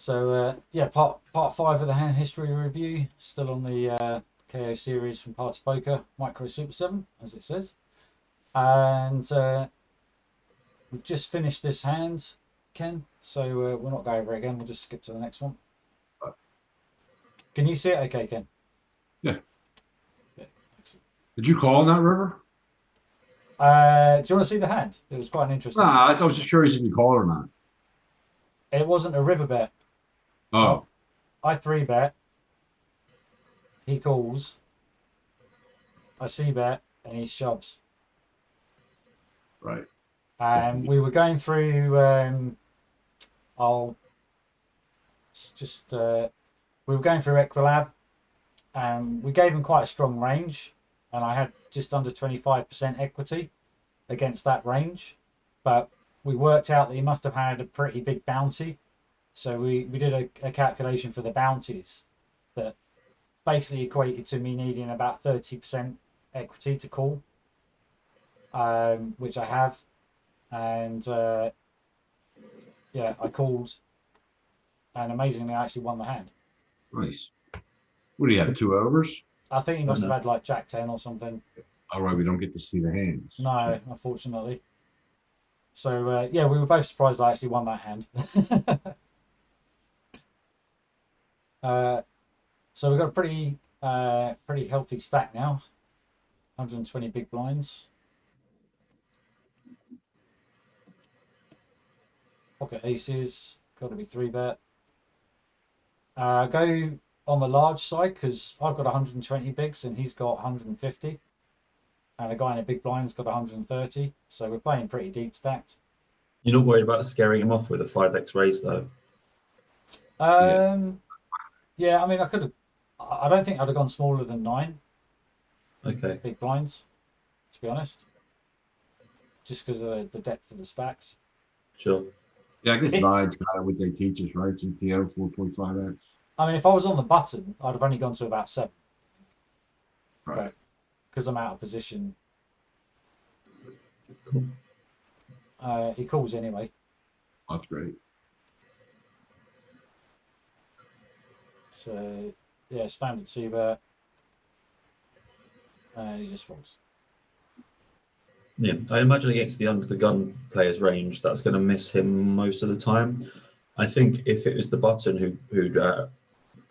Yeah, part five of the hand history review, still on the KO series from Party Poker Micro Super 7, as it says. And we've just finished this hand, Ken, so we'll not go over it again, we'll just skip to the next one. Can you see it okay, Ken? Yeah. Yeah, excellent. Did you call on that river? Do you want to see the hand? It was quite an interesting one. Nah, I was just curious if you called or not. It wasn't a river bet. So Oh, I three bet, he calls, I see bet, and he shoves. right. And we were going through, I'll just, we were going through Equilab, and we gave him quite a strong range, and I had just under 25% equity against that range. But we worked out that he must have had a pretty big bounty. So we did a calculation for the bounties that basically equated to me needing about 30% equity to call, which I have. And yeah, I called, and amazingly, I actually won the hand. Nice. What do you have? Two overs? I think he Oh, must have no. had like Jack 10 or something. All right, we don't get to see the hands. No, unfortunately. So yeah, we were both surprised I actually won that hand. uh, so we've got a pretty healthy stack now. 120 big blinds. Pocket aces. Got to be three bet. Go on the large side because I've got 120 bigs and he's got 150. And the guy in the big blind's got 130. So we're playing pretty deep stacked. You're not worried about scaring him off with a 5x raise, though? Yeah. Yeah, I mean, I could have. I don't think I'd have gone smaller than 9 Okay, big blinds, to be honest, just because of the depth of the stacks. sure. Yeah, I guess It, nine's kind of what they teach us, right? GTO 4.5x. I mean, if I was on the button, I'd have only gone to about 7, Right. but because I'm out of position, Cool. he calls anyway. That's great. So yeah, standard C-bet, and he just folds. Yeah, I imagine against the under the gun player's range, that's going to miss him most of the time. I think if it was the button who'd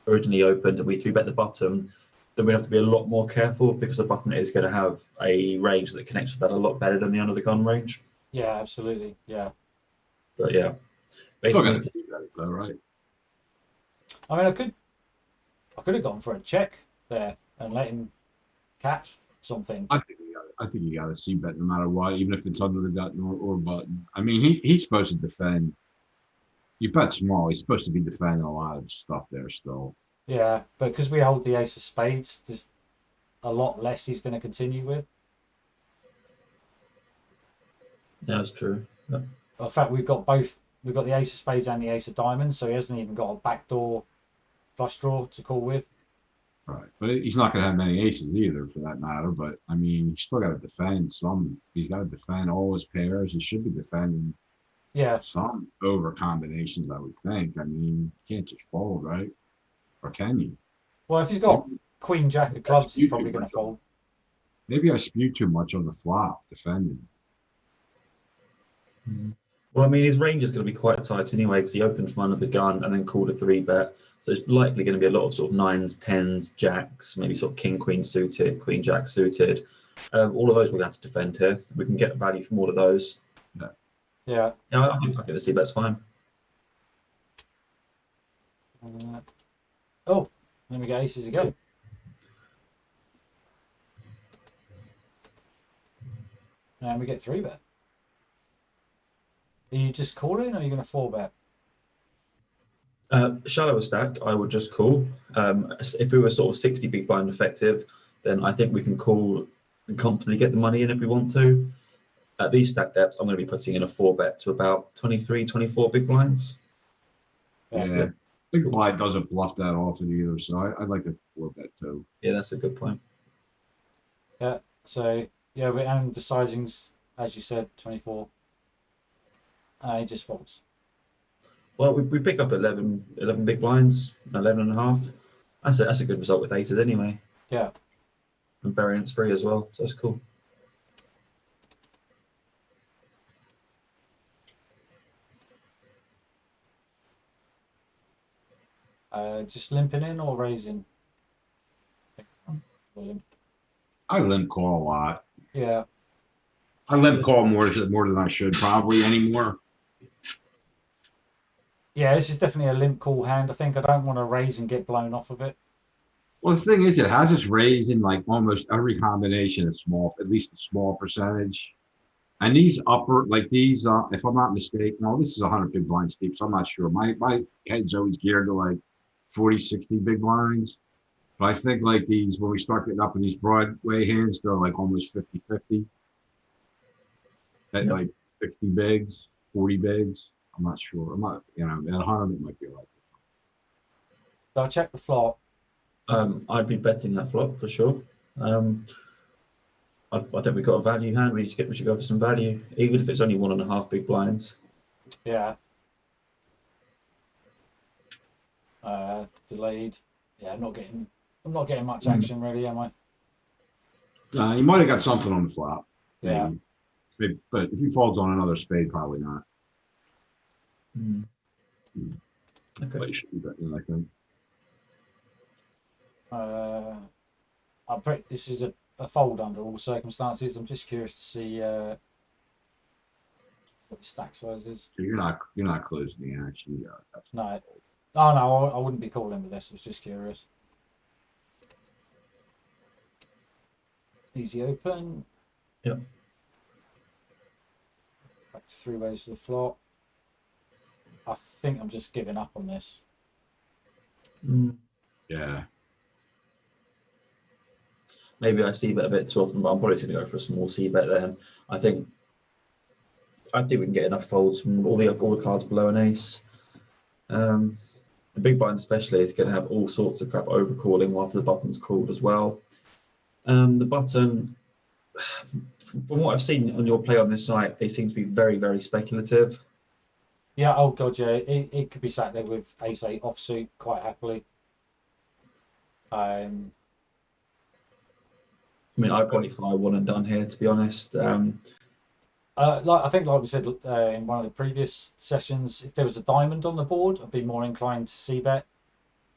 originally opened and we three bet the button, then we'd have to be a lot more careful because the button is going to have a range that connects with that a lot better than the under the gun range. Yeah, absolutely. Yeah. But yeah, Still basically, got to see that, though, right? I mean, I could have gone for a check there and let him catch something. I think you got to see bet no matter what, even if it's under the gun or button. I mean, he's supposed to defend. You bet small. He's supposed to be defending a lot of stuff there still. Yeah, but because we hold the ace of spades, there's a lot less he's going to continue with. yeah, that's true. Yeah. In fact, we've got both. We've got the ace of spades and the ace of diamonds, so he hasn't even got a backdoor flush draw to call with. Right. But he's not going to have many aces either, for that matter. But I mean, he's still got to defend some. He's got to defend all his pairs. He should be defending Yeah. some over combinations, I would think. I mean, you can't just fold, right? Or can you? Well, if he's got Maybe queen jack of I clubs, he's spew too probably going to much on. fold. Maybe I spew too much on the flop defending. Well, I mean, his range is going to be quite tight anyway because he opened from under the gun and then called a three bet. So it's likely going to be a lot of sort of nines, tens, jacks, maybe sort of king, queen suited, queen, jack suited. All of those we're going to have to defend here. We can get value from all of those. Yeah. Yeah. Yeah, I think the c bet's fine. Oh, then we get aces again. And we get three bet. Are you just calling or are you going to four bet? Shallower stack, I would just call. If we were sort of 60 big blind effective, then I think we can call and comfortably get the money in if we want to. At these stack depths, I'm going to be putting in a four bet to about 23, 24 big blinds. Yeah. I think wide doesn't bluff that often either, so I'd like to four bet too. Yeah, that's a good point. Yeah. So yeah, and the sizing's, as you said, 24. He just folds. Well, we pick up 11 big blinds, 11 and a half. That's a good result with aces anyway, Yeah. and variance free as well. So that's cool. Just limping in or raising? Limp. I limp call a lot. Yeah. I limp call more than I should probably anymore. Yeah, this is definitely a limp call hand. I think I don't want to raise and get blown off of it. Well, the thing is, it has us raising like almost every combination of small, at least a small percentage. And these upper, like these, if I'm not mistaken, no, this is 100 big blind steep, so I'm not sure. My head's always geared to like 40, 60 big blinds. But I think like these, when we start getting up in these Broadway hands, they're like almost 50-50 at Yep. like 60 bigs, 40 bigs. I'm not sure. I'm not, at 100, it might be like. So I check the flop. I'd be betting that flop for sure. I think we've got a value hand. We should go for some value, even if it's only 1.5 big blinds. Yeah. Delayed. Yeah, I'm not getting much action really, am I? You might have got something on the flop. Yeah. Maybe, but if he folds on another spade, probably not. Okay. But you should be betting, I think. This is a fold under all circumstances. I'm just curious to see what the stack size is. So you're not closing the action. No. Oh no, I wouldn't be calling with this. I was just curious. Easy open. Yep. Back to three ways to the flop. I think I'm just giving up on this. Yeah. Maybe I see bet a bit too often, but I'm probably going to go for a small C bet then. I think we can get enough folds from all the cards below an ace. The big blind especially is going to have all sorts of crap overcalling after the button's called as well. The button, from what I've seen on your play on this site, they seem to be very, very speculative. Yeah, oh god, yeah. It could be sat there with ace-8 offsuit quite happily. I mean, I'd probably fly one and done here, to be honest. I think, like we said in one of the previous sessions, if there was a diamond on the board, I'd be more inclined to c bet.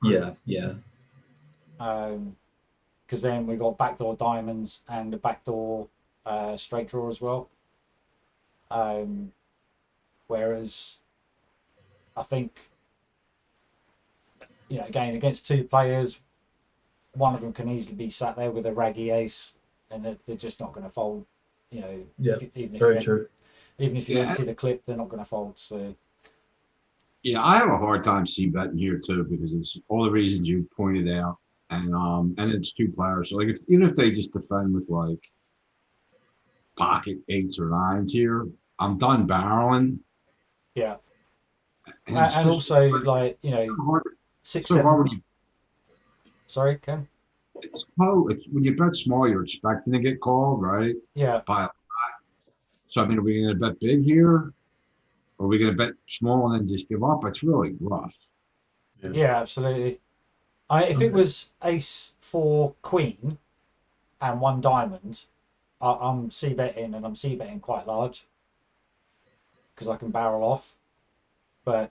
Yeah. Because then we got backdoor diamonds and a backdoor straight draw as well. Whereas I think, again, against two players, one of them can easily be sat there with a raggy ace, and they're just not going to fold. Very true. Even if you empty the clip, they're not going to fold. So Yeah, I have a hard time c betting here too because it's all the reasons you pointed out, and it's two players. So like, even if they just defend with like pocket 8s or 9s here, I'm done barreling. yeah, And and also hard, 6, so 7. hard when you, Sorry, Ken. it's when you bet small, you're expecting to get called, right? Yeah. By, so I mean, are we going to bet big here? Or are we going to bet small and then just give up? It's really rough. Yeah, absolutely. If it was ace 4 queen and one diamond, I'm c betting, and I'm c betting quite large because I can barrel off. But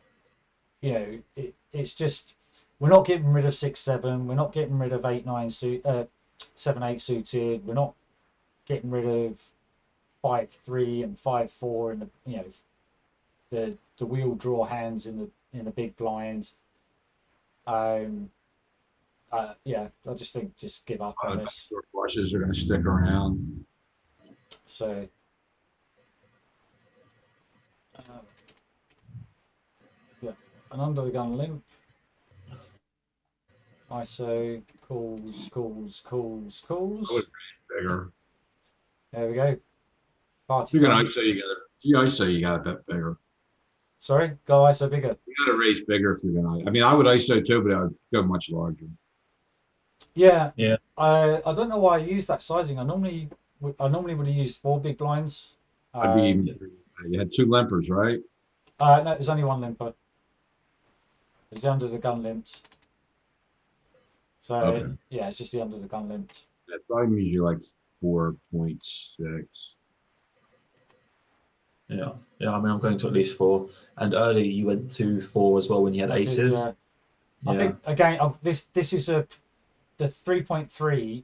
it's just we're not getting rid of 6-7. We're not getting rid of 8-9 suit, 7-8 suited. We're not getting rid of 5-3 and 5-4 and the wheel draw hands in the big blind. I just think just give up on this. Flushes are going to stick around. So an under the gun limp. ISO calls. Bigger. There we go. Party You're time. going to ISO, you got to bet bigger. Sorry, go ISO bigger. You got to raise bigger if you're going to. I mean, I would ISO too, but I would go much larger. Yeah. Yeah. I don't know why I use that sizing. I normally would have used 4 big blinds. You had 2 limpers, right? No, it was only one limper. It's the under the gun limit. So Okay. yeah, it's just the under the gun limit. That's I'm usually like 4.6. Yeah. Yeah. I mean, I'm going to at least 4. And early, you went to 4 as well when you had I did, aces. yeah. I Yeah. think again, this is the 3.3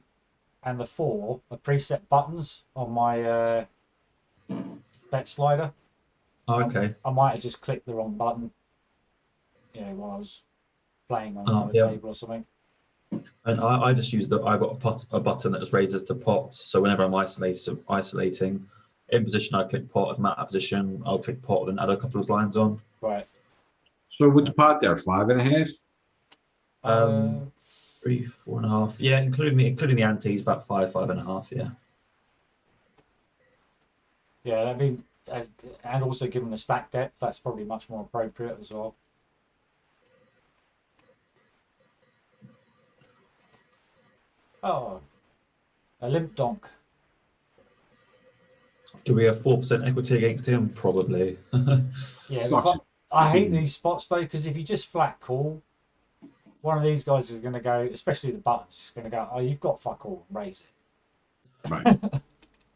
and the 4 are preset buttons on my bet slider. Oh, okay. I might have just clicked the wrong button, while I was playing on Oh, another yeah. table or something. And I just use I got a button that just raises to pot. So whenever I'm isolating, in position, I click pot. If I'm out of position, I'll click pot and add a couple of blinds on. Right. So what's the pot there? 5.5? Uh, 3, 4.5. Yeah, including the antes, about 5, 5.5. Yeah. yeah, I mean, and also given the stack depth, that's probably much more appropriate as well. Oh, a limp donk. Do we have 4% equity against him? Probably. Yeah, Sucks. I hate these spots though, because if you just flat call, one of these guys is going to go, especially the buttons, is going to go, oh, you've got fuck all, and raise it. Right.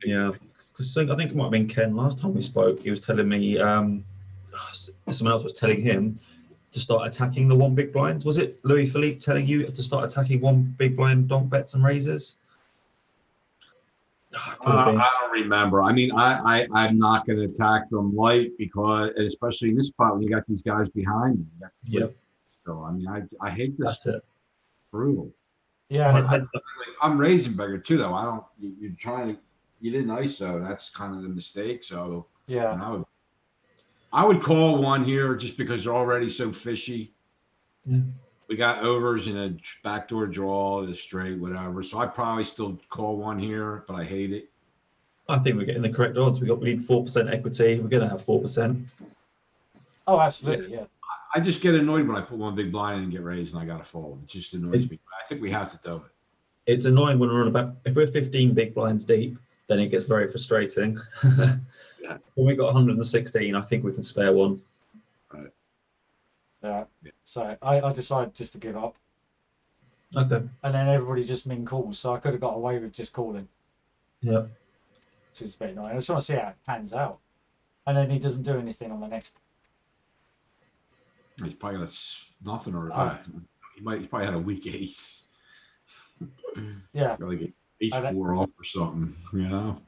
Yeah, because I think it might have been Ken last time we spoke. He was telling me someone else was telling him to start attacking the one big blinds. Was it Louis Philippe telling you to start attacking one big blind donk bets and raises? Could have been. I don't remember. I mean, I'm not going to attack them light because, especially in this spot when you got these guys behind me. Yeah, So I mean, I hate this. that's it. Brutal. Yeah, I'm raising bigger too, though. I don't. You're trying to. You didn't ISO. That's kind of the mistake. So yeah. and I would call one here just because they're already so fishy. Yeah. We got overs and a backdoor draw, a straight, whatever. So I probably still call one here, but I hate it. I think we're getting the correct odds. We need 4% equity. We're going to have 4%. Oh, absolutely, yeah. I just get annoyed when I put one big blind in and get raised and I got to fold. It just annoys me. I think we have to do it. It's annoying when we're on about if we're 15 big blinds deep, then it gets very frustrating. Yeah. When we got 116, I think we can spare one. Right. Yeah. So I decided just to give up. Okay. And then everybody just min calls, so I could have got away with just calling. Yeah. Which is a bit annoying. I just want to see how it pans out. And then he doesn't do anything on the next. He's probably got nothing or he's probably had a weak ace. Yeah. Like ace 4 off or something, you know.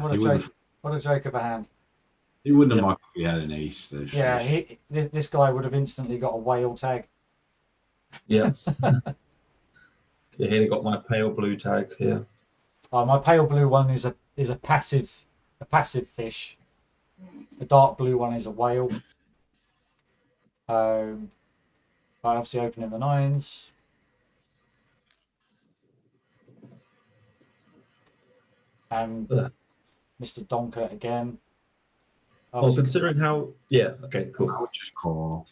What a joke! What a joke of a hand. He wouldn't have mucked if he had an ace. Yeah, this guy would have instantly got a whale tag. Yeah. Yeah, here they got my pale blue tag here. My pale blue one is a passive fish. The dark blue one is a whale. I obviously open in the nines. And Mr. Donker again. Well, considering how, yeah, okay, cool. I would just call.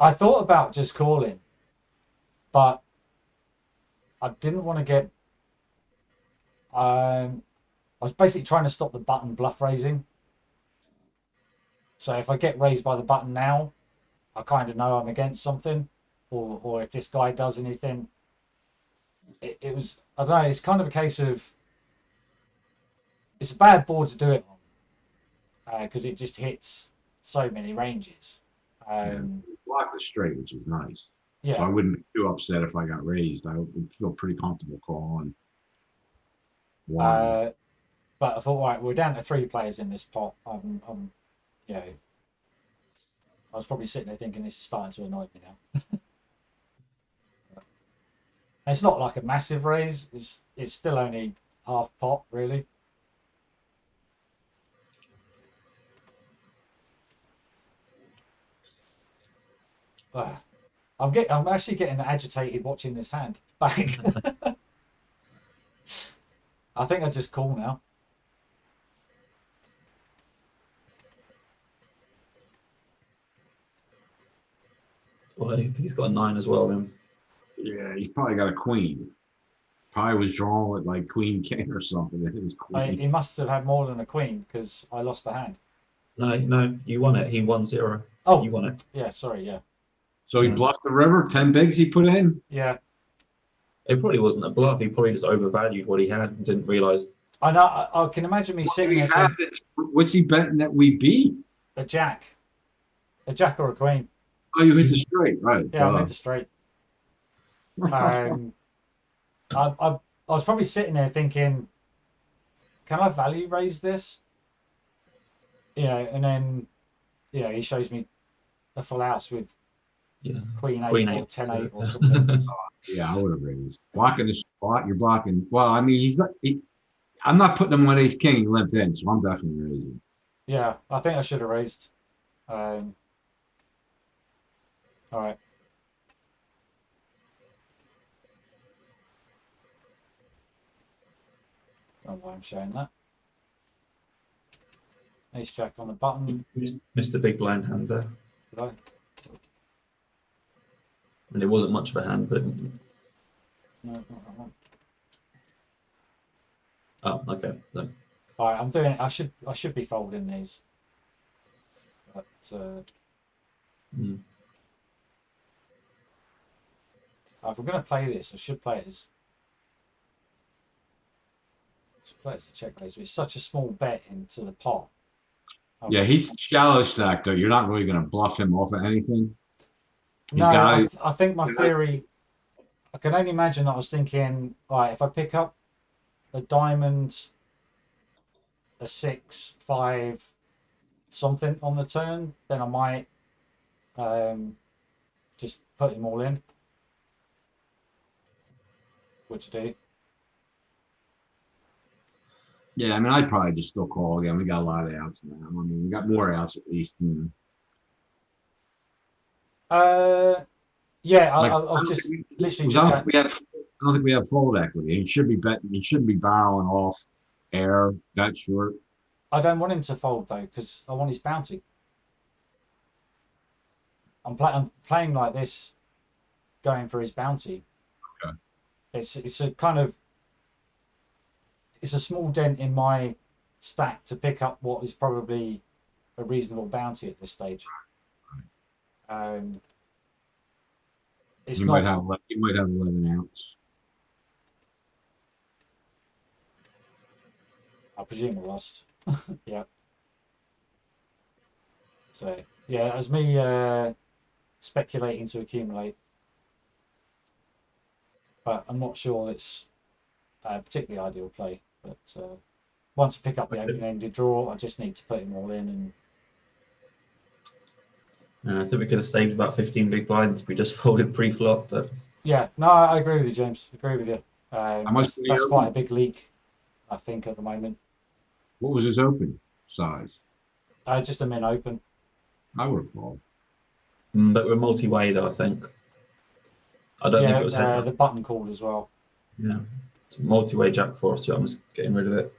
I thought about just calling, but I didn't want to get. I was basically trying to stop the button bluff raising. So if I get raised by the button now, I kind of know I'm against something, or if this guy does anything. It was, I don't know. It's kind of a case of. It's a bad board to do it on, because it just hits so many ranges. Block the straight, which is nice. Yeah. So I wouldn't be too upset if I got raised. I would feel pretty comfortable calling. But I thought, right, we're down to 3 players in this pot. I was probably sitting there thinking this is starting to annoy me now. It's not like a massive raise. It's still only half pot, really. I'm actually getting agitated watching this hand. Bang. I think I just call now. Well, I think he's got a 9 as well then. Yeah, he's probably got a queen. Probably was drawn with like queen king or something. It was queen. He must have had more than a queen because I lost the hand. No, you won it. He won 0. Oh, You won it. yeah, sorry, yeah. So he Yeah. bluffed the river, 10 bigs he put in. Yeah. It probably wasn't a bluff. He probably just overvalued what he had and didn't realize. I know. I can imagine me sitting there thinking, What's he betting that we beat? a jack or a queen. Oh, you hit the straight, right? Yeah, I meant the straight. I was probably sitting there thinking, can I value raise this? You know, and then he shows me a full house with Yeah. queen 8 Queen or 8. 10-8 or something. Yeah, I would have raised. Blocking the spot, you're blocking. Well, I mean, he's not. I'm not putting him on ace king. He limped in, so I'm definitely raising. Yeah, I think I should have raised. All right. Don't know why I'm showing that. Ace jack on the button. Missed a big blind hand there. Did I? And it wasn't much of a hand, but. No, not that one. Oh, okay. No. All right, I'm doing it. I should be folding these. But Mm. if we're going to play this, I should play it as a check raise. It's such a small bet into the pot. Yeah, he's shallow stack though. You're not really going to bluff him off of anything. No, I think my theory. I can only imagine that I was thinking, all right, if I pick up a diamond, a 6, 5, something on the turn, then I might just put him all in. What you do? Yeah, I mean, I'd probably just still call again. We got a lot of outs now. I mean, we got more outs at least. Yeah, Like, I was just literally I just don't going, think we have. I don't think we have fold equity. He should be betting. He shouldn't be barreling off air that short. I don't want him to fold though because I want his bounty. I'm playing like this, going for his bounty. Okay. It's a kind of it's a small dent in my stack to pick up what is probably a reasonable bounty at this stage. It's You not. might have. You might have 11 outs. I presume we lost. Yeah. So yeah, that was me speculating to accumulate, but I'm not sure it's a particularly ideal play. But once I pick up the open-ended draw, I just need to put him all in. And I think we could have saved about 15 big blinds if we just folded pre-flop. But yeah, no, I agree with you, James. I agree with you. much That's quite a big leak, I think, at the moment. What was his open size? Just a min open. I would have called. but we're multi-way though, I think. I don't think it was heads up. The button called as well. Yeah. It's a multi-way jack 4, so I'm just getting rid of it.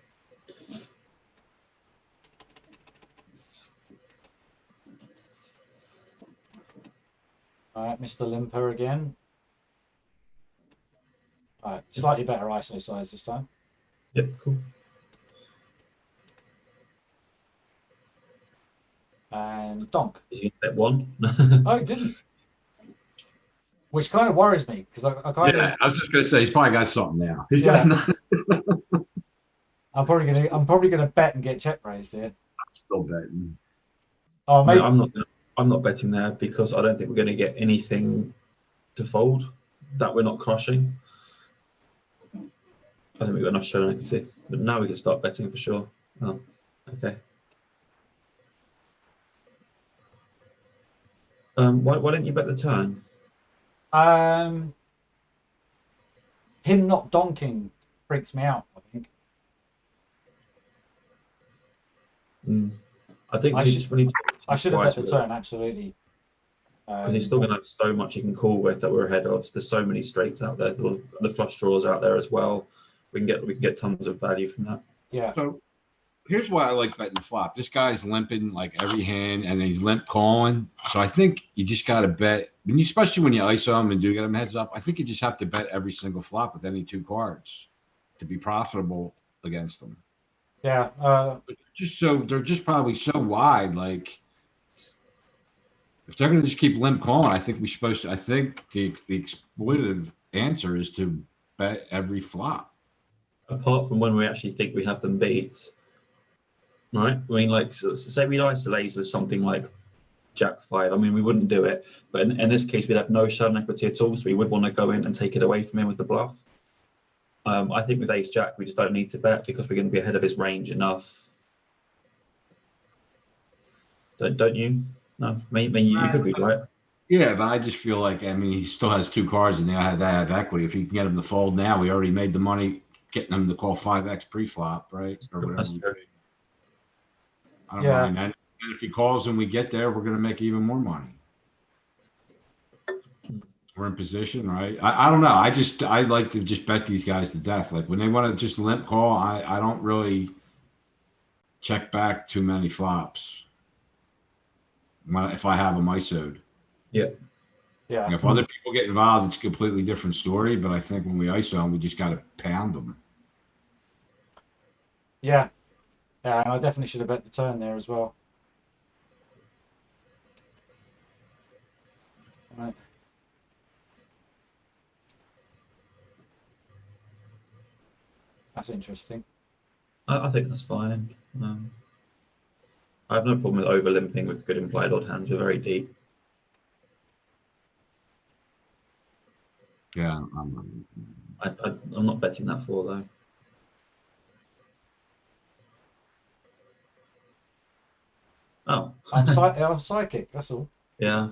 All right, Mr. Limper again. All right, slightly better ISO size this time. Yep, cool. And donk. Is he bet 1? Oh, he didn't. Which kind of worries me because I kind of. I was just gonna say he's probably got something now. He's Yeah. got nothing. I'm probably gonna bet and get check raised here. Still betting. Oh, maybe. No, I'm not betting there because I don't think we're going to get anything to fold that we're not crushing. I think we've got enough showing equity, but now we can start betting for sure. Oh, okay. Why didn't you bet the turn? Him not donking freaks me out, I think. I think I should have bet the twice, turn, absolutely. because he's still going to have so much he can call with that we're ahead of. There's so many straights out there. The flush draws out there as well. We can get tons of value from that. Yeah. So here's why I like betting the flop. This guy's limping like every hand, and he's limp calling. So I think you just got to bet, especially when you ISO him and do get him heads up. I think you just have to bet every single flop with any two cards to be profitable against them. Yeah. But they're just probably so wide. Like if they're going to just keep limp calling, I think we're supposed to. I think the exploitative answer is to bet every flop. Apart from when we actually think we have them beat, right? I mean, like, say we isolate with something like Jack 5. I mean, we wouldn't do it, but in this case, we'd have no sudden equity at all, so we would want to go in and take it away from him with the bluff. I think with Ace Jack, we just don't need to bet because we're going to be ahead of his range enough. Don't you? No, maybe you could be right. Yeah, but I just feel like he still has two cards and they have equity. If you can get him to fold now, we already made the money getting him to call 5x pre-flop, right? Or whatever. That's true. I don't mind. And if he calls and we get there, we're going to make even more money. We're in position, right? I don't know. I like to just bet these guys to death. Like when they want to just limp call, I don't really check back too many flops. If I have them ISO'd. Yeah. Yeah. If other people get involved, it's a completely different story. But I think when we ISO them, we just got to pound them. Yeah. Yeah, and I definitely should have bet the turn there as well. Right. That's interesting. I think that's fine. I have no problem with over limping with good implied odd hands. We're very deep. Yeah, I'm not betting that for though. Oh, I'm psychic. That's all. yeah.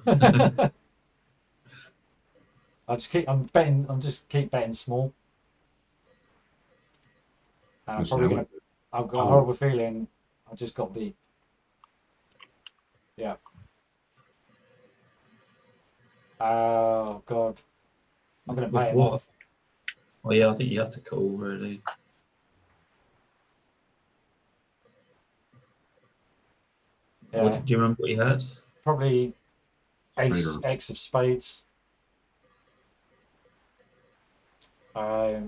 I'm just keep betting small. And I've got a horrible feeling I just got beat. Yeah. Oh God. I'm gonna pay him off. Oh yeah, I think you have to call really. Yeah. Do you remember what you had? Probably X of spades. Yeah,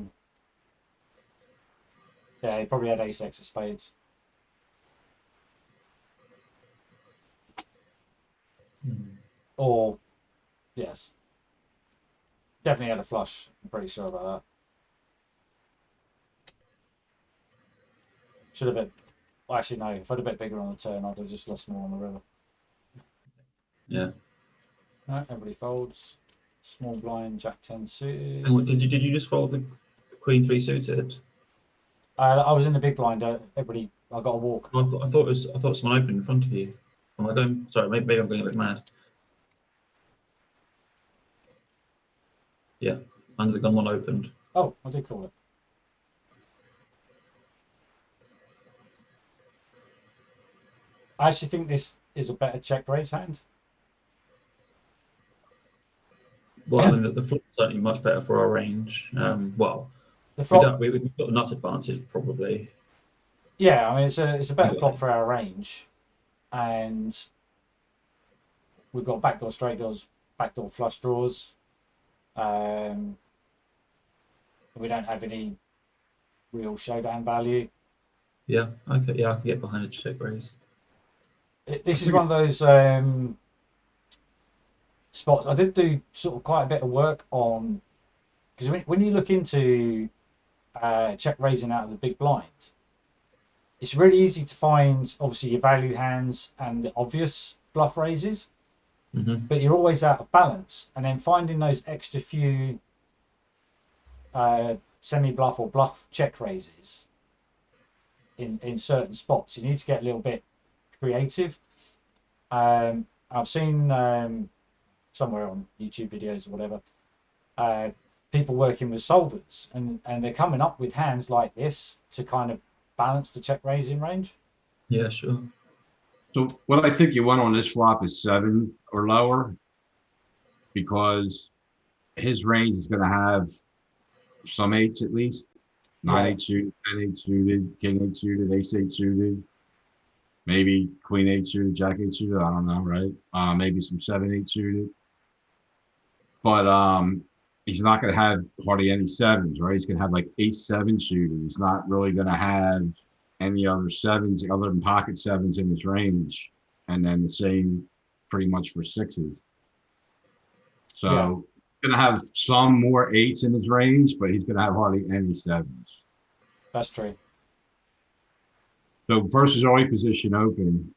he probably had X of spades. Or yes. Definitely had a flush. I'm pretty sure about that. Should have been. Well, actually, no. If I'd have bet bigger on the turn, I'd have just lost more on the river. Yeah. Right, everybody folds. Small blind, Jack 10 suited. And did you just fold the Queen 3 suited? I was in the big blind. Everybody, I got a walk. I thought someone opened in front of you. Am I going? Sorry, maybe I'm going a bit mad. Yeah, under the gun one opened. Oh, I did call it. I actually think this is a better check raise hand. Well, I mean, the flop's certainly much better for our range. Well, The flop, we've got the nut advantage probably. yeah, I mean it's a better flop for our range, and we've got backdoor straight draws, backdoor flush draws. We don't have any real showdown value. Yeah, okay, yeah, I can get behind a check raise. This is one of those spots. I did do sort of quite a bit of work on, because when you look into check raising out of the big blind, it's really easy to find obviously your value hands and the obvious bluff raises, but you're always out of balance. And then finding those extra few semi-bluff or bluff check raises in certain spots, you need to get a little bit creative. I've seen somewhere on YouTube videos or whatever, people working with solvers, and they're coming up with hands like this to kind of balance the check raising range. Yeah, sure. So what I think you want on this flop is 7 or lower, because his range is going to have some 8s at least. Nine Yeah, eight suited, 10-8 suited, king 8 suited, ace 8 suited, maybe queen 8 suited, jack 8 suited. I don't know, right? Maybe some 7-8 suited. But he's not going to have hardly any sevens, right? He's going to have like ace 7 suited. He's not really going to have any other sevens other than pocket sevens in his range, and then the same pretty much for sixes. yeah, So going to have some more eights in his range, but he's going to have hardly any sevens. that's true. So versus always position open,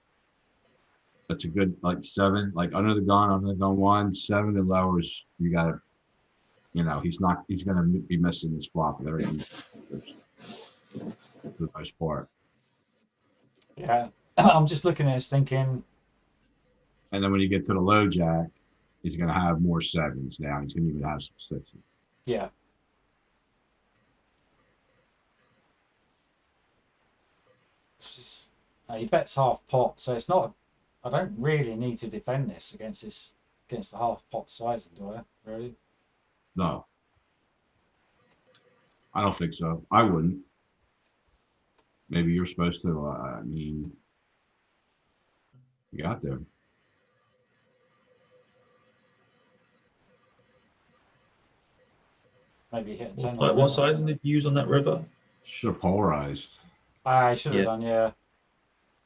that's a good like 7, like under the gun 1, 7 and lowers. You got to, he's going to be missing this flop and everything for the most part. Yeah, I'm just looking at this thinking, And then when you get to the low jack, he's going to have more sevens now. He's going to even have some sixes. yeah, he bets half pot, so it's not. I don't really need to defend this against the half pot sizing, do I? Really? No, I don't think so. I wouldn't. Maybe you're supposed to. I mean, you got there. Maybe hit a What, 10 on the like, what river. sizing did you use on that river? Should have polarized. I should have Yeah. done, yeah.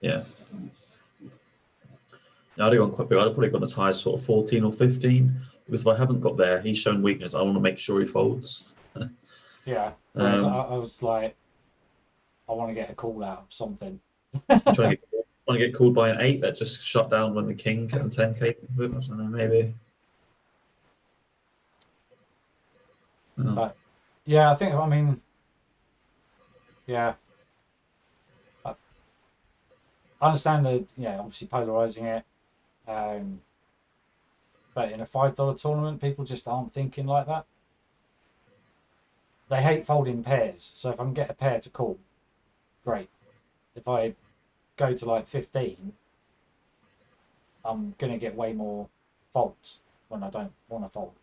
Yeah. Yeah, I'd have gone quite big. I'd have probably gone as high as sort of 14 or 15. Because if I haven't got there, he's shown weakness. I want to make sure he folds. Yeah. Whereas Um, I was like, I want to get a call out of something. trying to get called by an 8 that just shut down when the king and 10 came with. I don't know, maybe. Oh. But yeah, I mean, yeah. I understand that, obviously polarizing it. But in a $5 tournament, people just aren't thinking like that. They hate folding pairs. So if I can get a pair to call, great. If I go to like 15, I'm going to get way more folds when I don't want to fold.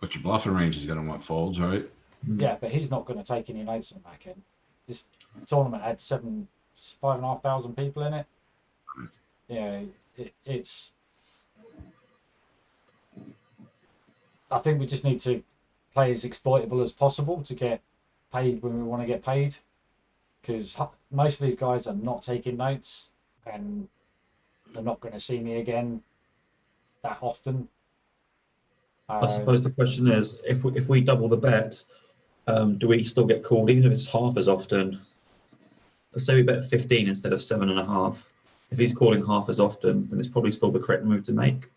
But your bluffing range is going to want folds, right? Yeah, but he's not going to take any notes on the back end. This tournament had 5,500 people in it. Yeah, it's. I think we just need to play as exploitable as possible to get paid when we want to get paid, because most of these guys are not taking notes and they're not going to see me again that often. I suppose the question is, if we double the bet, do we still get called, even if it's half as often? Let's say we bet 15 instead of 7.5. If he's calling half as often, then it's probably still the correct move to make.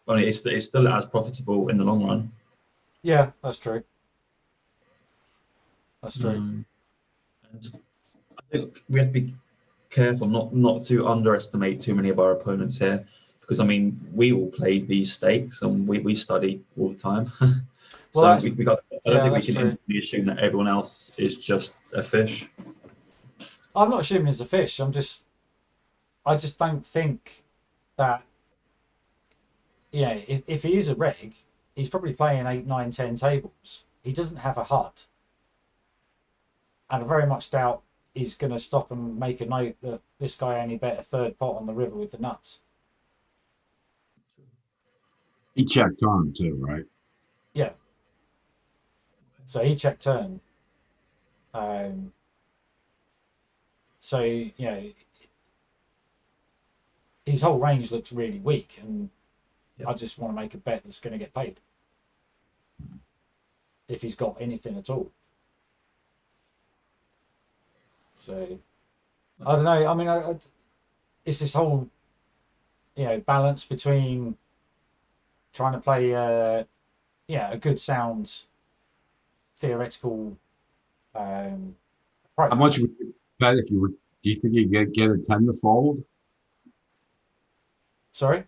I mean, it's still as profitable in the long run. Yeah, that's true. That's true. And I think we have to be careful not to underestimate too many of our opponents here, because I mean we all play these stakes and we study all the time. So Well, we got. I don't think we that's can true. instantly assume that everyone else is just a fish. I'm not assuming he's a fish. I just don't think that. If he is a reg, he's probably playing 8, 9, 10 tables. He doesn't have a HUD, and I very much doubt he's going to stop and make a note that this guy only bet a third pot on the river with the nuts. He checked turn too, right? Yeah. So he checked turn. So his whole range looks really weak, and I just want to make a bet that's going to get paid if he's got anything at all. So I don't know. I mean, it's this whole balance between trying to play a good sound theoretical approach. How much would you bet if you were? Do you think you get a 10 to fold? Sorry.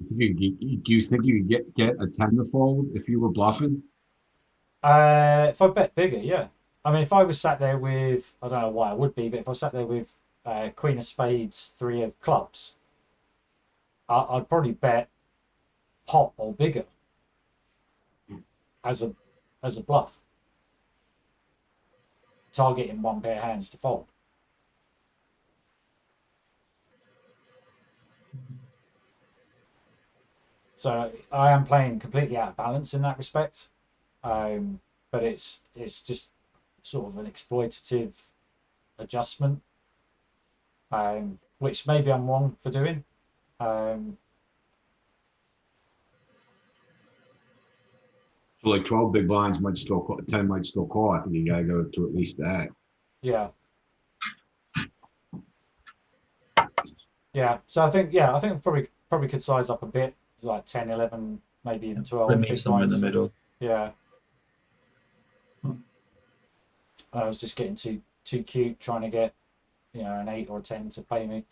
Do you think you could get a 10 to fold if you were bluffing? If I bet bigger, yeah. I mean, if I was sat there with, I don't know why I would be, but if I was sat there with Queen of Spades, 3 of Clubs, I'd probably bet pot or bigger as a as a bluff, targeting one pair of hands to fold. So I am playing completely out of balance in that respect, but it's just sort of an exploitative adjustment, which maybe I'm wrong for doing. So like 12 big blinds might still call, 10 might still call. I think you gotta go to at least that. Yeah. Yeah. So I think probably could size up a bit, like 10, 11, maybe even 12 Meet big somewhere in the blinds. middle. Yeah. I was just getting too cute trying to get, an 8 or a 10 to pay me.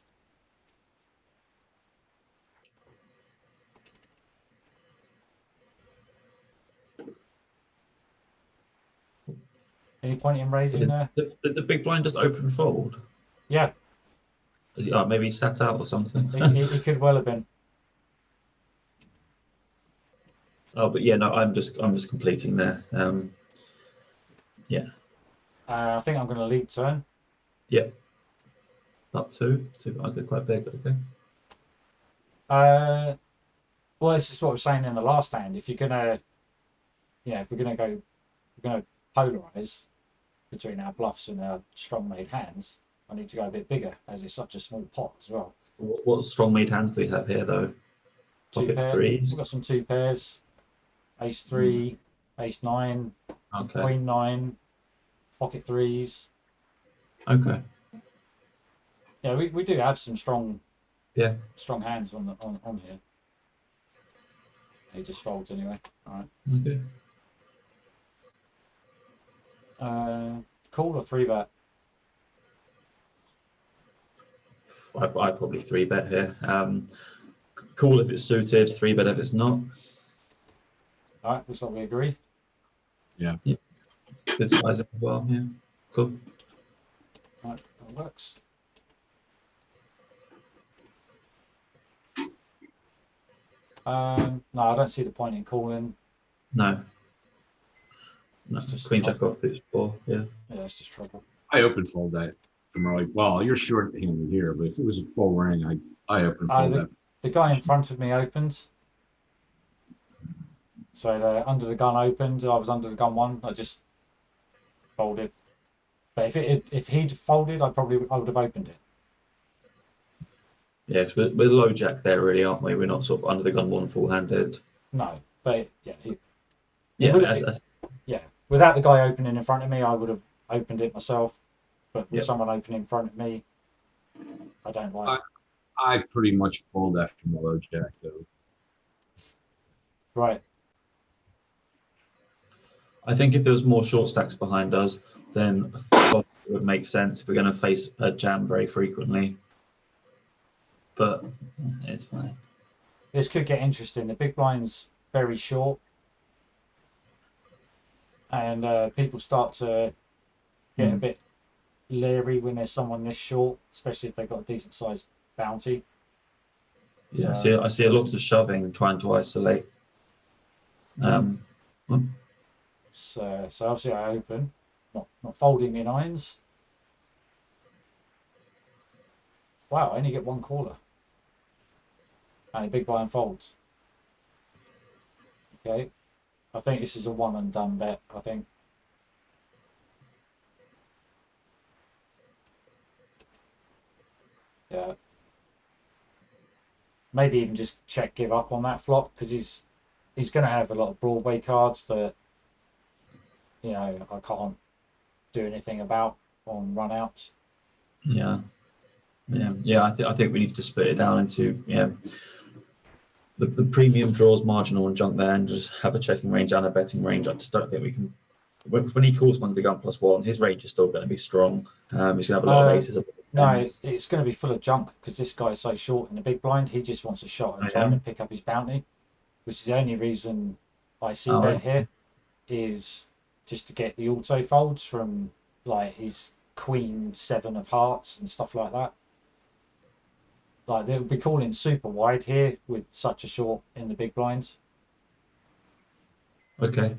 Any point in raising there? The big blind just open fold. Yeah, Is he, maybe he sat out or something. it could well have been. Oh, but yeah, no, I'm just completing there. Yeah, I think I'm going to lead turn. yeah, up two. Okay, quite big. Okay. Well, this is what I was saying in the last hand. If you're gonna, if we're gonna polarize between our bluffs and our strong made hands, I need to go a bit bigger, as it's such a small pot as well. What strong made hands do we have here, though? Two Pocket pairs. threes. We've got some two pairs. Ace three, ace nine, Okay. queen nine, pocket threes. Okay. Yeah, we do have some strong hands on here. He just folds anyway. All right. Okay. Call or three bet? I probably three bet here. Cool if it's suited, three bet if it's not. All right, looks like we agree. Yeah. Good size as well. Yeah. Cool. All right, that works. No, I don't see the point in calling. No. It's just Queen jack trouble. off 4. Yeah. Yeah, it's just trouble. I open fold that from early. Well, you're short-handed here, but if it was a full ring, I open fold that. The guy in front of me opened. So under the gun opened. I was under the gun one. I just folded. But if he'd folded, I would have opened it. Yeah, so we're low jack there, really, aren't we? We're not sort of under the gun one full-handed. No, but yeah, Yeah. Without the guy opening in front of me, I would have opened it myself. But with Yep. someone opening in front of me, I don't like. I pretty much fold that from the low jack, though. Right. I think if there was more short stacks behind us, then it would make sense if we're going to face a jam very frequently. But it's fine. This could get interesting. The big blind's very short, and people start to get a bit leery when there's someone this short, especially if they've got a decent sized bounty. Yeah, So, I see a lot of shoving trying to isolate. So obviously I open, not folding my nines. Wow, I only get one caller. And a big blind folds. Okay. I think this is a one and done bet, I think. Yeah. Maybe even just check give up on that flop, because he's going to have a lot of Broadway cards that, I can't do anything about on run outs. Yeah. I think we need to split it down into the premium draws marginal and junk there, and just have a checking range and a betting range. I just don't think we can. When he calls one to the gun +1, his range is still going to be strong. He's going to have a lot of aces. No, it's going to be full of junk, because this guy's so short in the big blind. He just wants a shot at trying to pick up his bounty, which is the only reason I see bet here, is just to get the auto folds from like his queen 7 of hearts and stuff like that. Like, they'll be calling super wide here with such a short in the big blinds. Okay.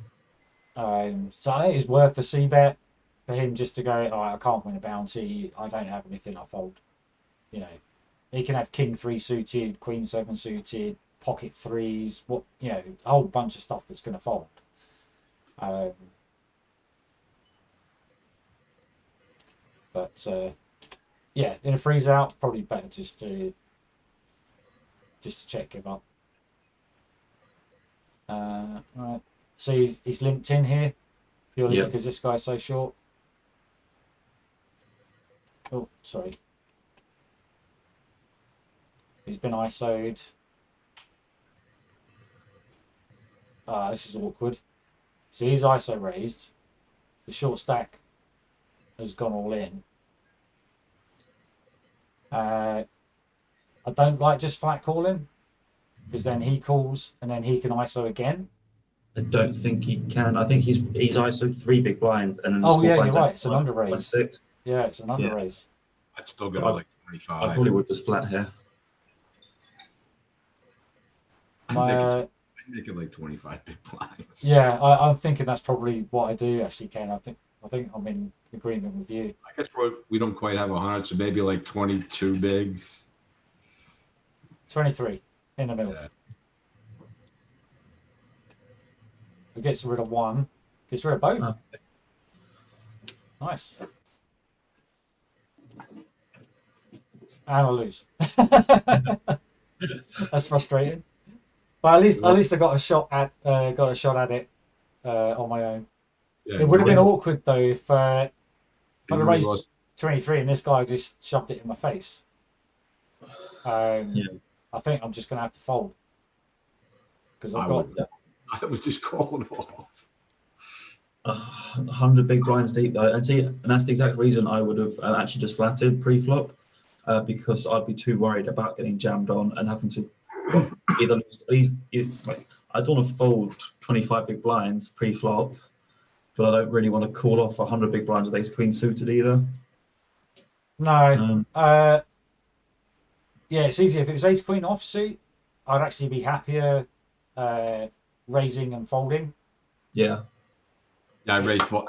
So I think it's worth the C bet for him just to go, all right, I can't win a bounty. I don't have anything, I fold. You know, he can have king 3 suited, queen 7 suited, pocket threes, what, you know, a whole bunch of stuff that's going to fold. But yeah, in a freeze out, probably better just to check him up. Right. So he's limped in here purely because this guy's so short. Oh, sorry. He's been ISO'd. This is awkward. See, he's ISO raised. The short stack has gone all in. I don't like just flat calling because then he calls and then he can ISO again. I don't think he can. I think he's ISO 3 big blinds and then the Oh small yeah, you're blinds right. It's an under like raise. 6. Yeah, it's an under raise. I'd still go like 25. I probably would just flat here. I'd make it like 25 big blinds. Yeah, I'm thinking that's probably what I do actually, Ken. I think I'm in agreement with you. I guess we don't quite have 100, so maybe like 22 bigs. 23 in the middle. Yeah. It gets rid of 1. Gets rid of both. Oh. Nice. And I lose. That's frustrating. But at least I got a shot at it on my own. Yeah, It would have been awkward though if I'd have raised 23 and this guy just shoved it in my face. I think I'm just going to have to fold because I would just call it off. 100 big blinds deep though, and that's the exact reason I would have actually just flatted pre-flop, because I'd be too worried about getting jammed on and having to either like I don't want to fold 25 big blinds pre-flop, but I don't really want to call off 100 big blinds with ace queen suited either. No. Yeah, it's easy. If it was ace queen offsuit, I'd actually be happier raising and folding. Yeah. Yeah,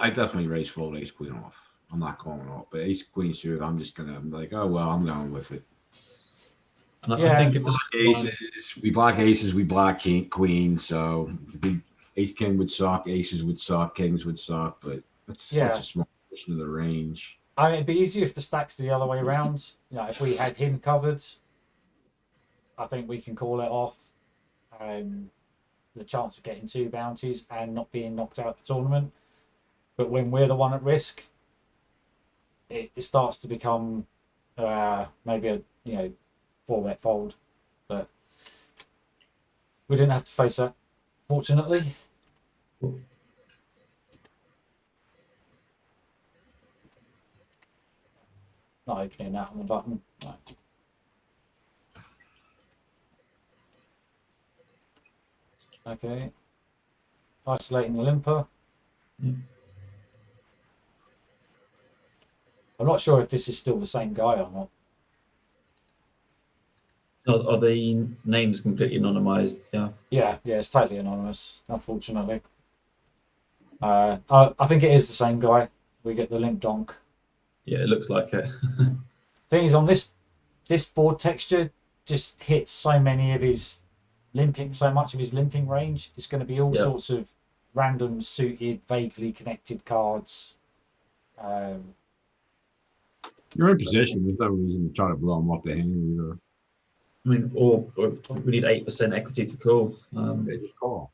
I definitely raise fold ace queen off. I'm not calling off, but ace queen suited, I'm like, oh well, I'm going with it. And I think we block aces, we block queen, so ace king would suck, aces would suck, kings would suck, but that's such a small portion of the range. I mean, it'd be easier if the stack's the other way around. You know, if we had him covered, I think we can call it off. The chance of getting 2 bounties and not being knocked out of the tournament. But when we're the one at risk, it starts to become maybe a 4-bet fold. But we didn't have to face that, fortunately. Not opening that on the button. No. Okay. Isolating the limper. I'm not sure if this is still the same guy or not. Are the names completely anonymized? Yeah. Yeah, it's totally anonymous, unfortunately. I think it is the same guy. We get the limp donk. Yeah, it looks like it. Thing is, on this board texture just hits so much of his limping range. It's going to be all sorts of random suited, vaguely connected cards. You're in position. There's no reason to try to blow them off the hand either. I mean, or we need 8% equity to call. They just call.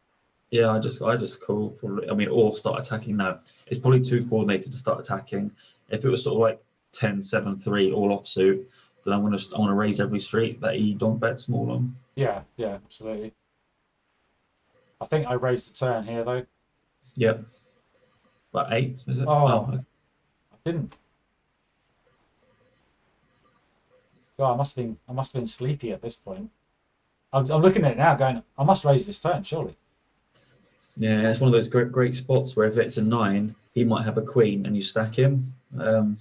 Yeah, I just call probably. I mean, or start attacking now. It's probably too coordinated to start attacking. If it was sort of like 10-7-3 all offsuit, then I want to raise every street that he don't bet small on. Yeah, absolutely. I think I raised the turn here though. Yep. About 8, is it? Oh, I didn't. God, I must have been sleepy at this point. I'm looking at it now, going, I must raise this turn, surely. Yeah, it's one of those great spots where if it's a 9, he might have a queen, and you stack him. There's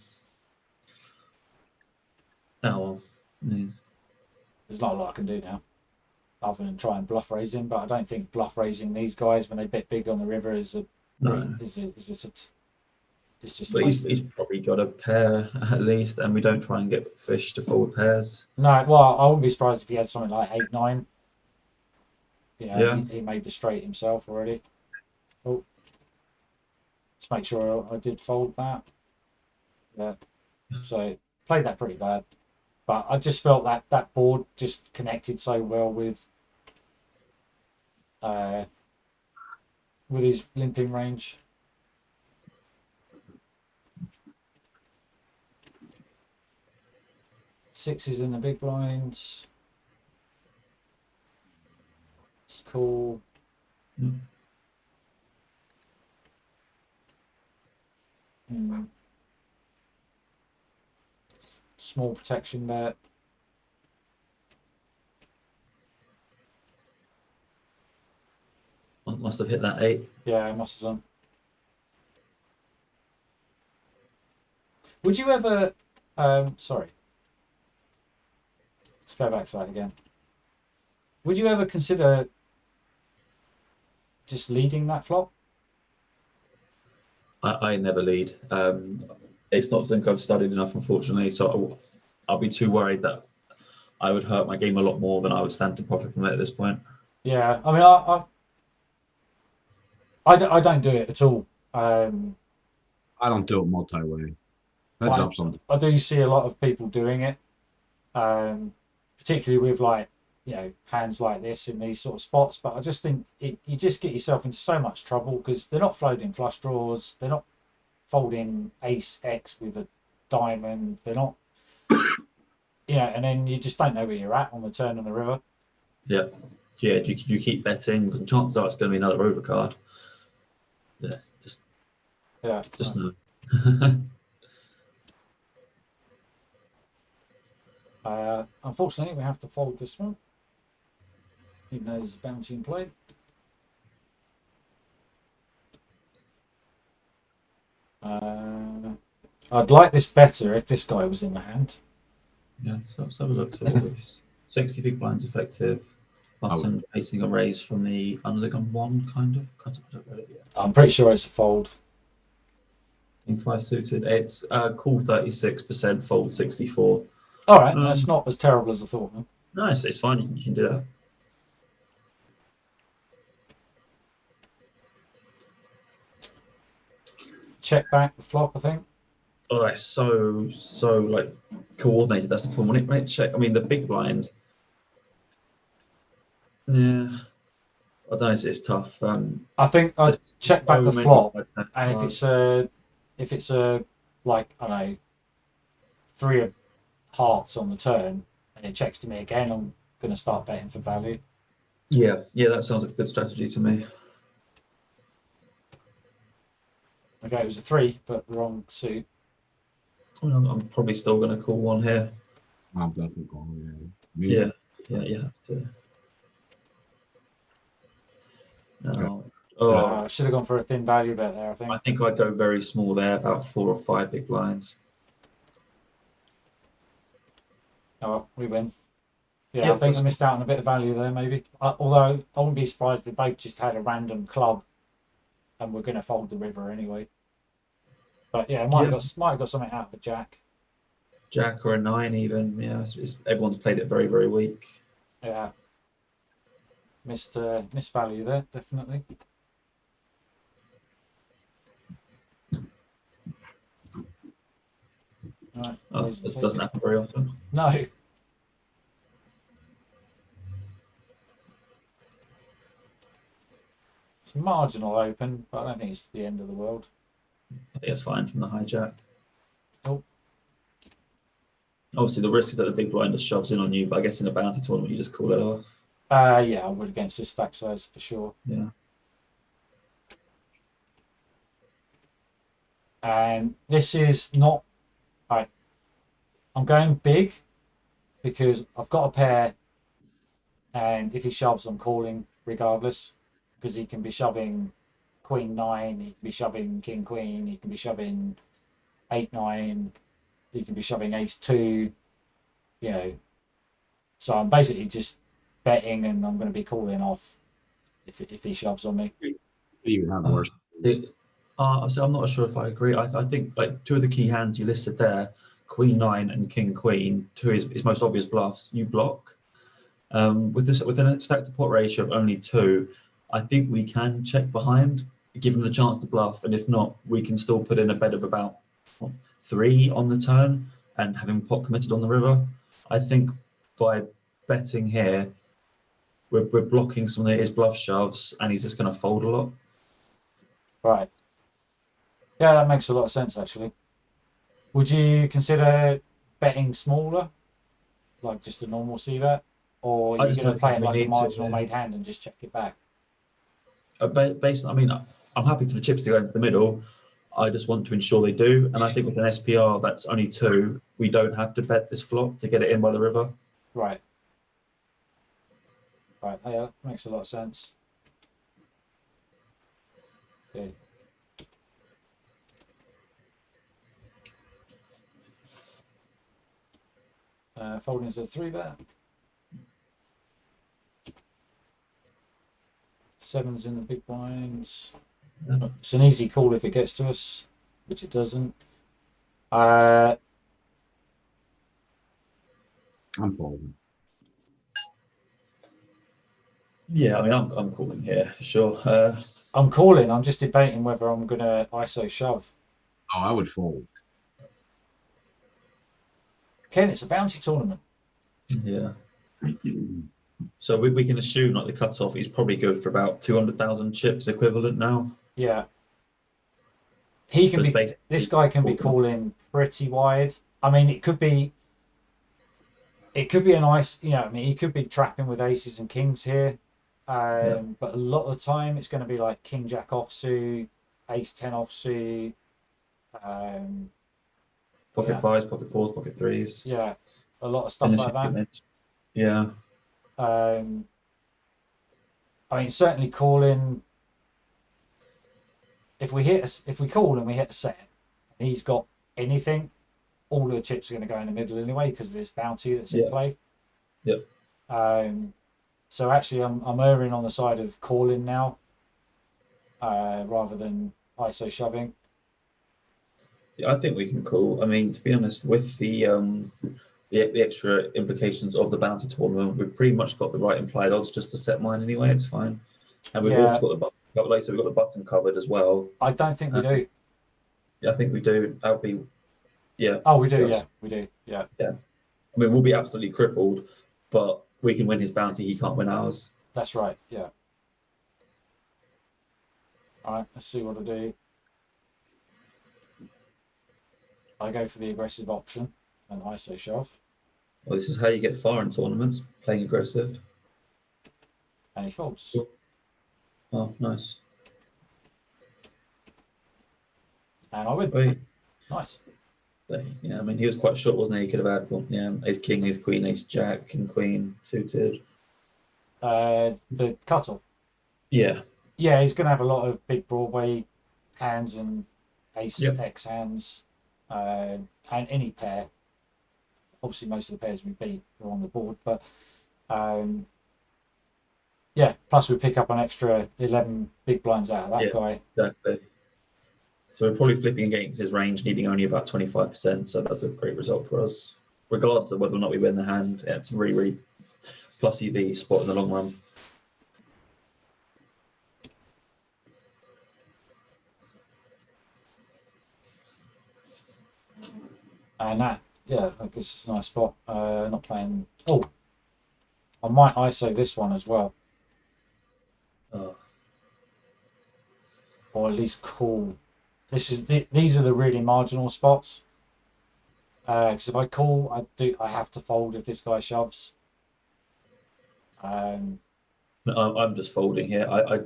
not a lot I can do now, other than try and bluff raise him. But I don't think bluff raising these guys when they bet big on the river is No. Is this it's just a But waste of he's probably got a pair at least, and we don't try and get fish to fold pairs. No, well, I wouldn't be surprised if he had something like 8-9. You know, Yeah. he made the straight himself already. Oh, let's make sure I did fold that. Yeah. So played that pretty bad. But I just felt that that board just connected so well uh, with his limping range. Sixes in the big blinds. It's cool. Mm. Mm. Small protection bet. Must have hit that 8. Yeah, I must have done. Would you ever? Sorry. Let's go back to that again. Would you ever consider just leading that flop? I never lead. It's not something I've studied enough, unfortunately. So I'll be too worried that I would hurt my game a lot more than I would stand to profit from it at this point. Yeah, I mean, I don't do it at all. I don't do it multi-way. Heads I, up some. I do see a lot of people doing it, particularly with like hands like this in these sort of spots. But I just think you just get yourself into so much trouble because they're not folding flush draws, they're not folding ace X with a diamond, they're not, and then you just don't know where you're at on the turn on the river. Yeah. Yeah, do you keep betting? Because the chances are it's going to be another overcard. Yeah, just Yeah, no. unfortunately, we have to fold this one, even though there's a bounty in play. I'd like this better if this guy was in the hand. Yeah, so let's have a look. So what is 60 big blinds effective. Button facing a raise from the undergun 1, kind of. I'm pretty sure it's a fold. King 5 suited. It's call 36%, fold 64. All right, that's not as terrible as I thought. No? Nice, it's fine. You can do that. Check back the flop, I think. Oh, that's so like coordinated. That's the problem. When it check, I mean, the big blind. Yeah, I don't know. It's tough. I think I'd check back the many flop, bad and cards. if it's a like I don't know, 3 of hearts on the turn, and it checks to me again, I'm gonna start betting for value. Yeah, that sounds like a good strategy to me. Okay, it was a 3, but wrong suit. I mean, I'm probably still going to call one here. I'm definitely going. Yeah, you have to. No. Oh, I should have gone for a thin value bet there, I think. I think I'd go very small there, about 4 or 5 big blinds. Oh, we win. Yeah, Yep, I think I missed out on a bit of value there, maybe. Although I wouldn't be surprised if they both just had a random club, and we're going to fold the river anyway. But yeah, might have got something out of a jack. Jack or a 9 even. Yeah, everyone's played it very, very weak. Yeah. Missed value there, definitely. Right, This doesn't happen very often. No. It's marginal open, but I don't think it's the end of the world. I think it's fine from the hijack. Oh. Obviously, the risk is that the big blind just shoves in on you, but I guess in a bounty tournament, you just call it off. Yeah, I would against this stack size for sure. Yeah. And this is not... Alright. I'm going big because I've got a pair, and if he shoves, I'm calling regardless, because he can be shoving Queen 9, he can be shoving King Queen, he can be shoving 8-9, he can be shoving Ace 2, So I'm basically just betting, and I'm going to be calling off if he shoves on me. You have worse So I'm not sure if I agree. I think like two of the key hands you listed there, Queen Nine and King Queen, two is his most obvious bluffs. You block. With a stack to pot ratio of only 2, I think we can check behind, give him the chance to bluff, and if not, we can still put in a bet of about 3 on the turn and have him pot committed on the river. I think by betting here, we're blocking some of his bluff shoves, and he's just going to fold a lot. Right. Yeah, that makes a lot of sense actually. Would you consider betting smaller, like just a normal C bet, or I are you just going to don't play think it we like a need to. marginal made hand and just check it back? Based, I mean, I'm happy for the chips to go into the middle. I just want to ensure they do, and I think with an SPR that's only 2, we don't have to bet this flop to get it in by the river. Right. Right. Yeah, that makes a lot of sense. Okay. Folding to a 3 bet. 7's in the big blinds. It's an easy call if it gets to us, which it doesn't. I'm folding. Yeah, I mean, I'm calling here for sure. I'm calling. I'm just debating whether I'm going to ISO shove. Oh, I would fold. Ken, it's a bounty tournament. Yeah. So we can assume like the cutoff is probably good for about 200,000 chips equivalent now. Yeah. He can So it's be. basically This guy can be calling pretty wide. I mean, it could be. It could be a nice. You know, I mean, he could be trapping with aces and kings here. But a lot of the time, it's going to be like King Jack offsuit, Ace 10 offsuit. pocket Yeah. 5s, pocket 4s, pocket 3s. Yeah, a lot of stuff like that. Yeah. I mean, certainly calling. If we call and we hit a set, and he's got anything, all the chips are going to go in the middle anyway because of this bounty that's in play. Yep. So actually, I'm erring on the side of calling now, rather than ISO shoving. Yeah, I think we can call. I mean, to be honest, with the extra implications of the bounty tournament, we've pretty much got the right implied odds just to set mine anyway. It's fine, and we've also got the button covered. Like, so we've got the button covered as well. I don't think we do. Yeah, I think we do. That'll be. Yeah. Oh, we do. Yeah, we do. Yeah. Yeah. I mean, we'll be absolutely crippled, but we can win his bounty. He can't win ours. That's right. Yeah. All right. Let's see what I do. I go for the aggressive option and ISO shove. Well, this is how you get far in tournaments, playing aggressive. And he folds. Oh, nice. And I win. Wait. Nice. So, yeah, I mean, he was quite short, wasn't he? He could have had, well, yeah, ace king, ace queen, ace jack, king queen, suited. The cutoff. Yeah. Yeah, he's going to have a lot of big Broadway hands and ace X hands, and any pair. Obviously, most of the pairs we beat are on the board, but yeah. Plus, we pick up an extra 11 big blinds out of that guy. Exactly. So we're probably flipping against his range, needing only about 25%. So that's a great result for us, regardless of whether or not we win the hand. Yeah, it's a really, really plus EV spot in the long run. And that, yeah, I guess it's a nice spot. Not playing. Oh, I might ISO this one as well. Or at least call. These are the really marginal spots. Because if I call, I have to fold if this guy shoves. I'm just folding here. I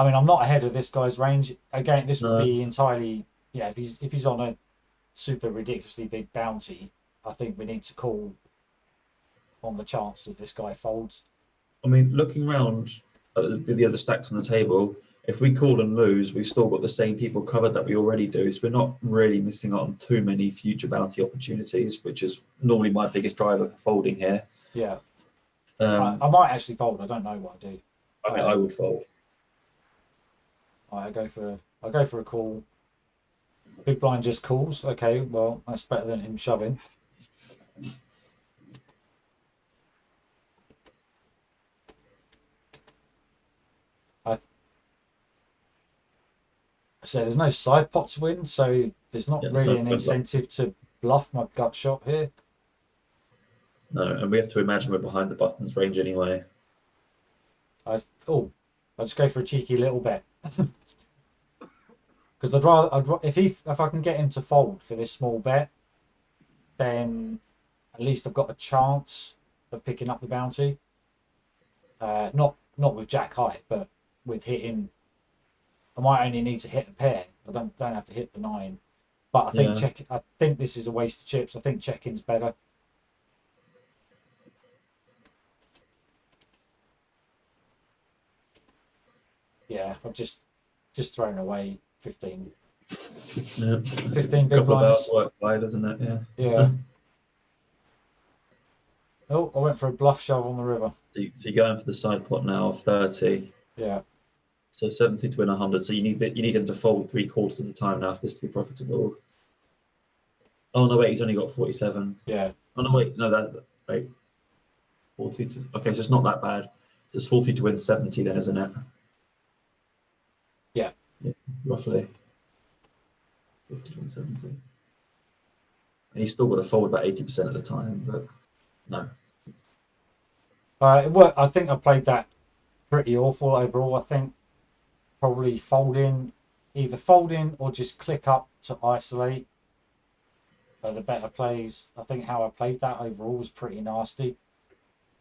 mean, I'm not ahead of this guy's range. Again, this would be entirely, yeah. If he's on a super ridiculously big bounty, I think we need to call on the chance that this guy folds. I mean, looking around at the other stacks on the table, if we call and lose, we've still got the same people covered that we already do. So we're not really missing out on too many future bounty opportunities, which is normally my biggest driver for folding here. Yeah. I might actually fold. I don't know what I do. I mean, I would fold. Right, I go for a call. Big blind just calls. Okay, well that's better than him shoving. I so there's no side pot to win, so there's not Yeah, there's really no an point bluff. incentive to bluff my gut shot here. No, and we have to imagine we're behind the buttons range anyway. I oh, I just go for a cheeky little bet because if I can get him to fold for this small bet, then at least I've got a chance of picking up the bounty. Not with Jack high, but with hitting. I might only need to hit a pair. I don't have to hit the 9. But I think Yeah. I think this is a waste of chips. I think checking's better. Yeah, I've just thrown away 15. Yeah. 15 A big couple of hours blinds. work by, doesn't it? Yeah. Yeah. Oh, I went for a bluff shove on the river. So you're going for the side pot now of 30. Yeah. So 70 to win 100. So you need him to fold 3/4 of the time now for this to be profitable. Oh no, wait, he's only got 47. Yeah. Oh no, wait, no, that's wait. 40 to, okay, so it's not that bad. It's 40 to win 70 then, isn't it? Yeah. Yeah, roughly. 50 to win 70. And he's still got to fold about 80% of the time, but no. I think I played that pretty awful overall. I think probably either folding or just click up to isolate are the better plays. I think how I played that overall was pretty nasty.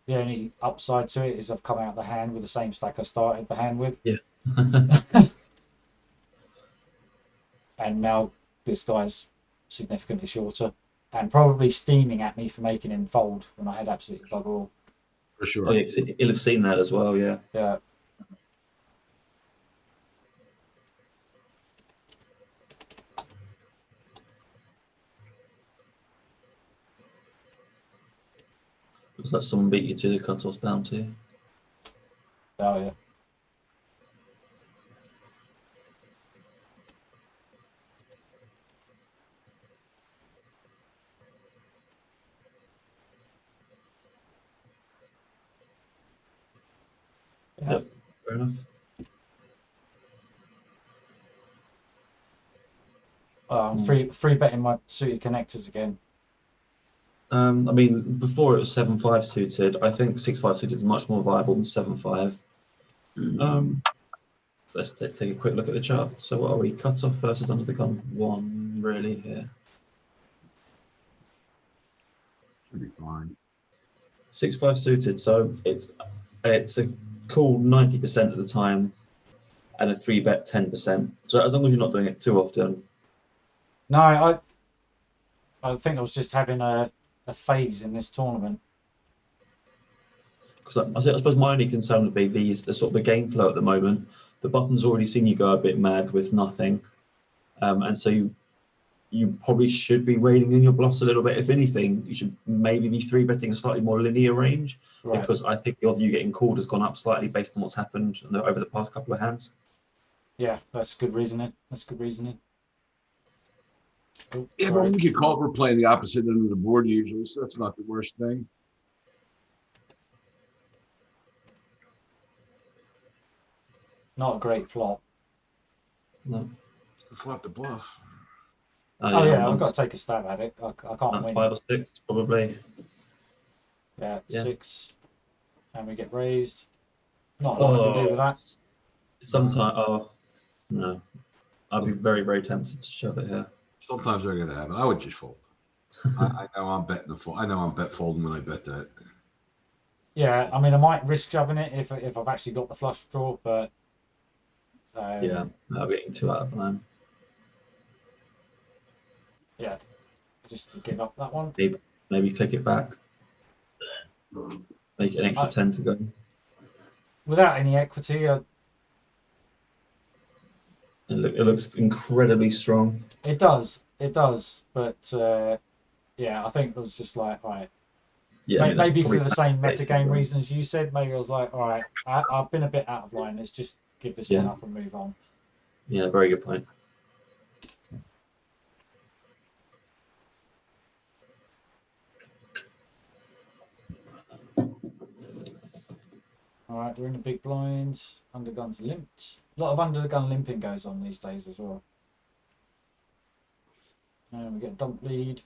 The only upside to it is I've come out the hand with the same stack I started the hand with. Yeah. And now this guy's significantly shorter and probably steaming at me for making him fold when I had absolutely bugger all. For sure. Oh yeah, 'cause he'll have seen that as well, yeah. Yeah. Was that someone beat you to the cut-off bounty? Oh yeah. Yeah. Yep, fair enough. I'm free betting my suited connectors again. I mean, before it was 7/5 suited. I think 6/5 suited is much more viable than 7/5. Let's take a quick look at the chart. So what are we? Cut off versus under the gun 1 really here. Should be fine. 6/5 suited. So it's a cool 90% of the time, and a 3-bet 10%. So as long as you're not doing it too often. No, I think I was just having a phase in this tournament. Because I suppose my only concern would be the sort of the game flow at the moment. The button's already seen you go a bit mad with nothing, and so you probably should be reining in your bluffs a little bit. If anything, you should maybe be 3-betting a slightly more linear range, Right. because I think the odds of you getting called has gone up slightly based on what's happened over the past couple of hands. Yeah, that's good reasoning. Oh, Yeah, sorry. but we get called for playing the opposite end of the board usually, so that's not the worst thing. Not a great flop. No. Flop the bluff. Oh yeah, I'm I've got to take a stab at it. I can't win. 5 or 6 probably. Yeah, Yeah. 6. And we get raised. Not a lot I can do with that. Sometimes, oh no, I'd be very, very tempted to shove it here. Sometimes they're gonna have it. I would just fold. I know I'm betting the fold. I know I'm bet folding when I bet that. Yeah, I mean, I might risk shoving it if I've actually got the flush draw, but Yeah, I'll be getting 2 out of 9. yeah, just to give up that one. Maybe click it back. Make it an extra 10 to go. Without any equity, It looks incredibly strong. it does, but yeah, I think it was just like, all right, Yeah, I mean, that's maybe for probably the same meta game right? reasons you said. Maybe I was like, all right, I've been a bit out of line. Let's just give this one Yeah. up and move on. Yeah, very good point. All right, we're in the big blinds. Undergun's limped. A lot of undergun limping goes on these days as well. And we get dump lead.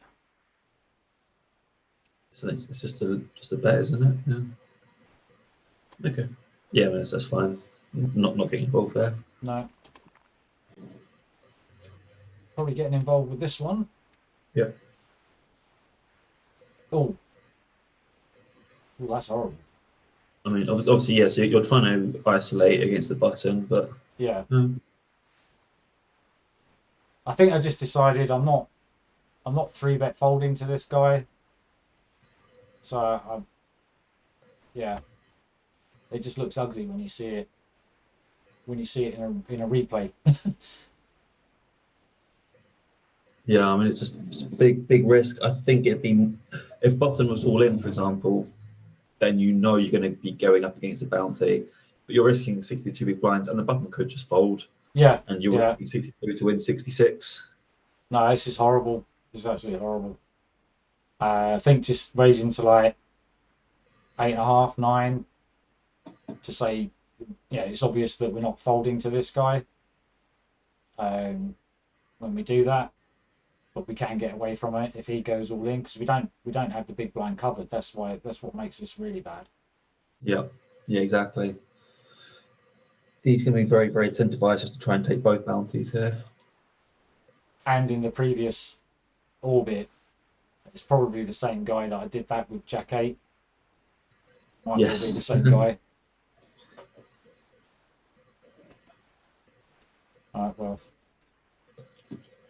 So it's just a bet, isn't it? Yeah. Okay. Yeah, that's fine. Not getting involved there. No. Probably getting involved with this one. Yeah. Oh. Oh, that's horrible. I mean, obviously, yes. You're trying to isolate against the button, but Yeah. I think I just decided I'm not 3-bet folding to this guy. So yeah. It just looks ugly when you see it. When you see it in a replay. yeah. I mean, it's just a big risk. I think it'd be if button was all in, for example, then you know you're going to be going up against a bounty, but you're risking 62 big blinds, and the button could just fold, Yeah. and you're risking 62 to win 66. No, this is horrible. This is absolutely horrible. I think just raising to like 8.5, 9 to say, yeah, it's obvious that we're not folding to this guy when we do that, but we can get away from it if he goes all in because we don't have the big blind covered. That's what makes this really bad. Yeah, exactly. He's going to be very, very incentivized just to try and take both bounties here. And in the previous orbit, it's probably the same guy that I did that with Jack 8. Might well be the same guy. Alright, well.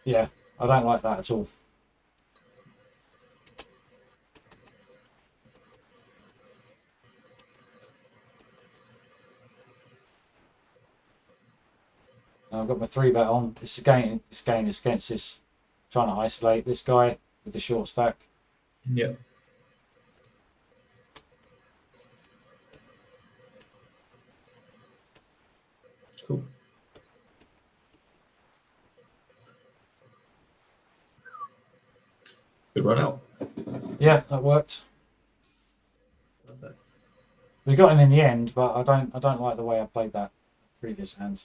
Yeah, I don't like that at all. Now I've got my 3-bet on. It's against this, trying to isolate this guy with the short stack. Yeah. Cool. Good run out. Yeah, that worked. Perfect. We got him in the end, but I don't like the way I played that previous hand.